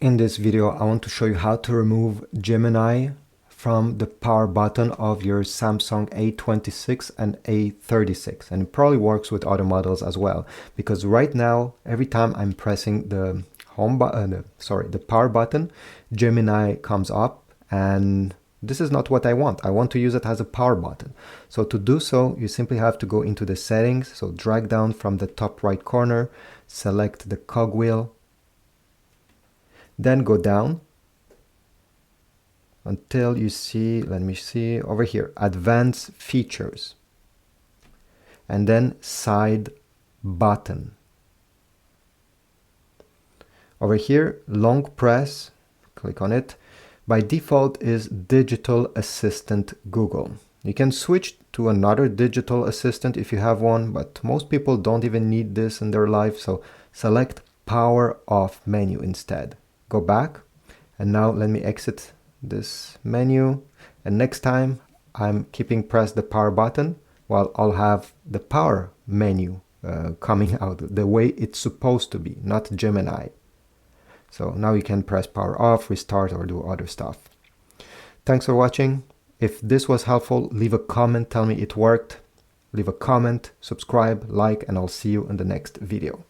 In this video, I want to show you how to remove Gemini from the power button of your Samsung A26 and A36. And it probably works with other models as well, because right now, every time I'm pressing the the power button, Gemini comes up, and this is not what I want. I want to use it as a power button. So to do so, you simply have to go into the settings. So drag down from the top right corner, select the cogwheel, then go down until you see, let me see, over here, Advanced Features, and then Side Button. Over here, long press, click on it. By default is Digital Assistant Google. You can switch to another digital assistant if you have one, but most people don't even need this in their life, so select Power Off menu instead. Go back, and now let me exit this menu, and next time I'm keeping pressed the power button, while I'll have the power menu coming out the way it's supposed to be, not Gemini. So now you can press power off, restart, or do other stuff. Thanks for watching. If this was helpful, leave a comment, tell me it worked. Leave a comment, subscribe, like, and I'll see you in the next video.